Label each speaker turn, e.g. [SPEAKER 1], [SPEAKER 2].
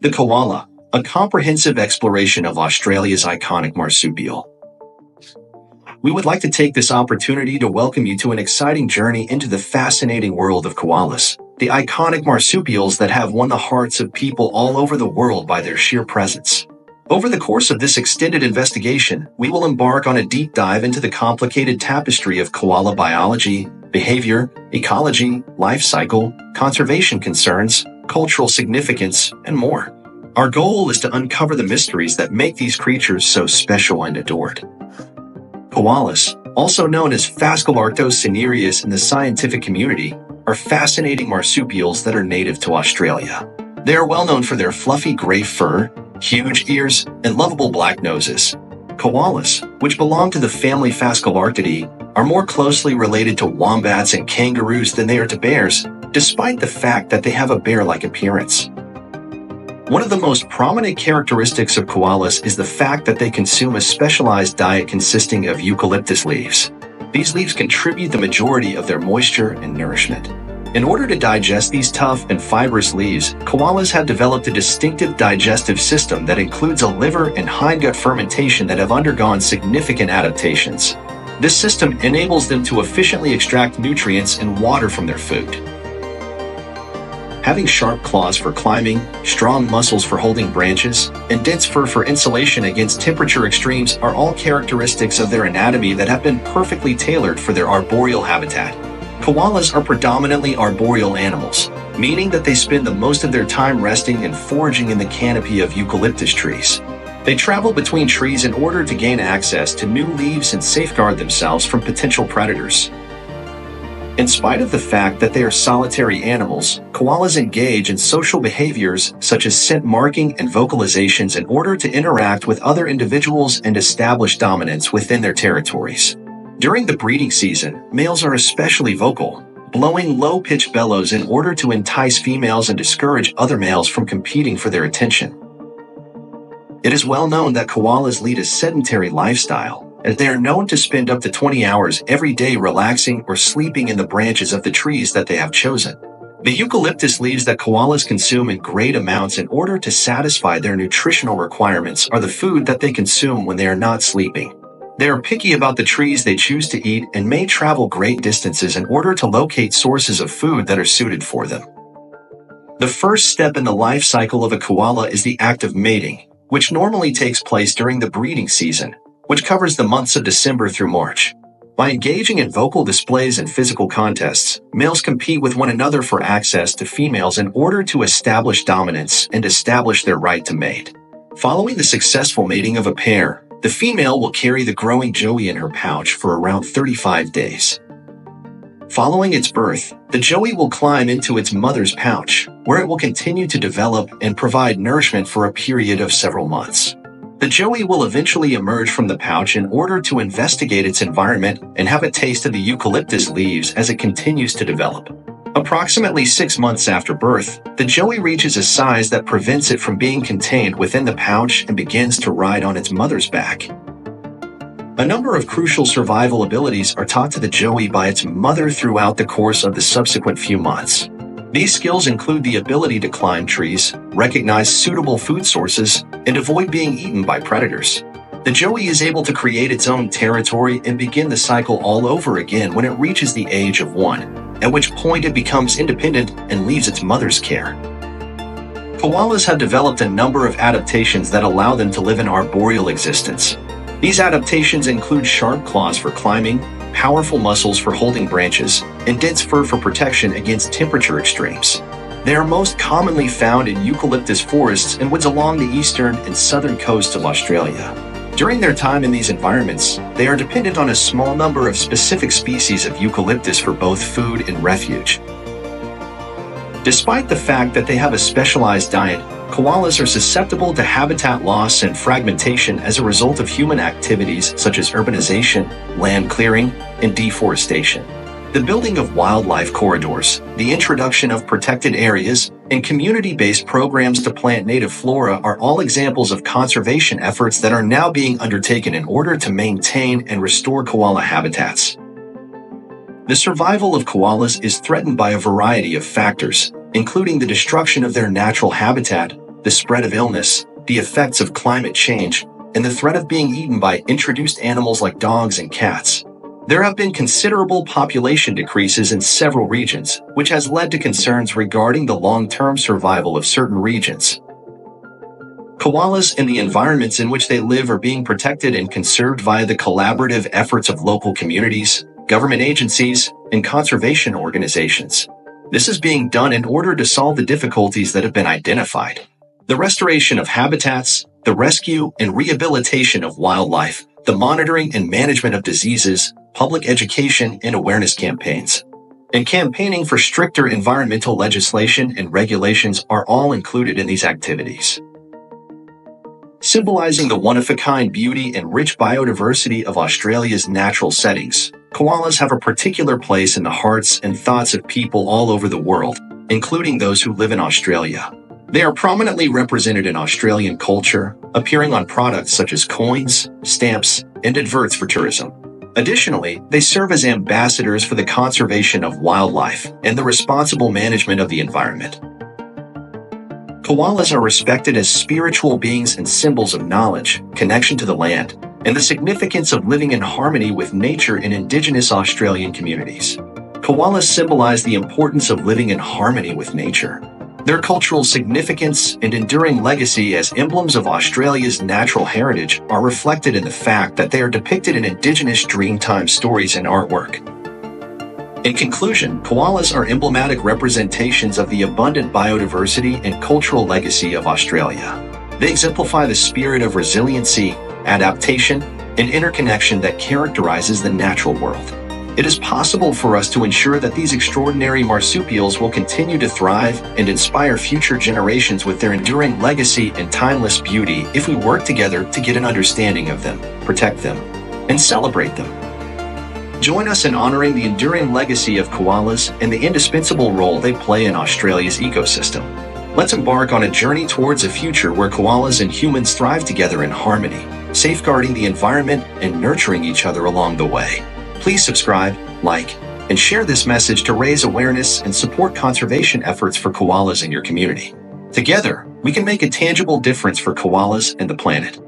[SPEAKER 1] The koala, a comprehensive exploration of Australia's iconic marsupial. We would like to take this opportunity to welcome you to an exciting journey into the fascinating world of koalas, the iconic marsupials that have won the hearts of people all over the world by their sheer presence. Over the course of this extended investigation, we will embark on a deep dive into the complicated tapestry of koala biology, behavior, ecology, life cycle, conservation concerns, cultural significance, and more. Our goal is to uncover the mysteries that make these creatures so special and adored. Koalas, also known as Phascolarctos cinereus in the scientific community, are fascinating marsupials that are native to Australia. They are well known for their fluffy gray fur, huge ears, and lovable black noses. Koalas, which belong to the family Phascolarctidae, are more closely related to wombats and kangaroos than they are to bears, despite the fact that they have a bear-like appearance. One of the most prominent characteristics of koalas is the fact that they consume a specialized diet consisting of eucalyptus leaves. These leaves contribute the majority of their moisture and nourishment. In order to digest these tough and fibrous leaves, koalas have developed a distinctive digestive system that includes a liver and hindgut fermentation that have undergone significant adaptations. This system enables them to efficiently extract nutrients and water from their food. Having sharp claws for climbing, strong muscles for holding branches, and dense fur for insulation against temperature extremes are all characteristics of their anatomy that have been perfectly tailored for their arboreal habitat. Koalas are predominantly arboreal animals, meaning that they spend the most of their time resting and foraging in the canopy of eucalyptus trees. They travel between trees in order to gain access to new leaves and safeguard themselves from potential predators. In spite of the fact that they are solitary animals, koalas engage in social behaviors such as scent marking and vocalizations in order to interact with other individuals and establish dominance within their territories. During the breeding season, males are especially vocal, blowing low-pitched bellows in order to entice females and discourage other males from competing for their attention. It is well known that koalas lead a sedentary lifestyle, as they are known to spend up to 20 hours every day relaxing or sleeping in the branches of the trees that they have chosen. The eucalyptus leaves that koalas consume in great amounts in order to satisfy their nutritional requirements are the food that they consume when they are not sleeping. They are picky about the trees they choose to eat and may travel great distances in order to locate sources of food that are suited for them. The first step in the life cycle of a koala is the act of mating, which normally takes place during the breeding season, which covers the months of December through March. By engaging in vocal displays and physical contests, males compete with one another for access to females in order to establish dominance and establish their right to mate. Following the successful mating of a pair, the female will carry the growing joey in her pouch for around 35 days. Following its birth, the joey will climb into its mother's pouch, where it will continue to develop and provide nourishment for a period of several months. The joey will eventually emerge from the pouch in order to investigate its environment and have a taste of the eucalyptus leaves as it continues to develop. Approximately 6 months after birth, the joey reaches a size that prevents it from being contained within the pouch and begins to ride on its mother's back. A number of crucial survival abilities are taught to the joey by its mother throughout the course of the subsequent few months. These skills include the ability to climb trees, recognize suitable food sources, and avoid being eaten by predators. The joey is able to create its own territory and begin the cycle all over again when it reaches the age of 1, at which point it becomes independent and leaves its mother's care. Koalas have developed a number of adaptations that allow them to live an arboreal existence. These adaptations include sharp claws for climbing, powerful muscles for holding branches, and dense fur for protection against temperature extremes. They are most commonly found in eucalyptus forests and woods along the eastern and southern coasts of Australia. During their time in these environments, they are dependent on a small number of specific species of eucalyptus for both food and refuge. Despite the fact that they have a specialized diet, koalas are susceptible to habitat loss and fragmentation as a result of human activities such as urbanization, land clearing, and deforestation. The building of wildlife corridors, the introduction of protected areas, and community-based programs to plant native flora are all examples of conservation efforts that are now being undertaken in order to maintain and restore koala habitats. The survival of koalas is threatened by a variety of factors, including the destruction of their natural habitat, the spread of illness, the effects of climate change, and the threat of being eaten by introduced animals like dogs and cats. There have been considerable population decreases in several regions, which has led to concerns regarding the long-term survival of certain regions. Koalas and the environments in which they live are being protected and conserved via the collaborative efforts of local communities, government agencies, and conservation organizations. This is being done in order to solve the difficulties that have been identified. The restoration of habitats, the rescue and rehabilitation of wildlife, the monitoring and management of diseases, public education and awareness campaigns, and campaigning for stricter environmental legislation and regulations are all included in these activities. Symbolizing the one-of-a-kind beauty and rich biodiversity of Australia's natural settings, koalas have a particular place in the hearts and thoughts of people all over the world, including those who live in Australia. They are prominently represented in Australian culture, appearing on products such as coins, stamps, and adverts for tourism. Additionally, they serve as ambassadors for the conservation of wildlife and the responsible management of the environment. Koalas are respected as spiritual beings and symbols of knowledge, connection to the land, and the significance of living in harmony with nature in Indigenous Australian communities. Koalas symbolize the importance of living in harmony with nature. Their cultural significance and enduring legacy as emblems of Australia's natural heritage are reflected in the fact that they are depicted in Indigenous Dreamtime stories and artwork. In conclusion, koalas are emblematic representations of the abundant biodiversity and cultural legacy of Australia. They exemplify the spirit of resiliency, adaptation, and interconnection that characterizes the natural world. It is possible for us to ensure that these extraordinary marsupials will continue to thrive and inspire future generations with their enduring legacy and timeless beauty if we work together to get an understanding of them, protect them, and celebrate them. Join us in honoring the enduring legacy of koalas and the indispensable role they play in Australia's ecosystem. Let's embark on a journey towards a future where koalas and humans thrive together in harmony, safeguarding the environment and nurturing each other along the way. Please subscribe, like, and share this message to raise awareness and support conservation efforts for koalas in your community. Together, we can make a tangible difference for koalas and the planet.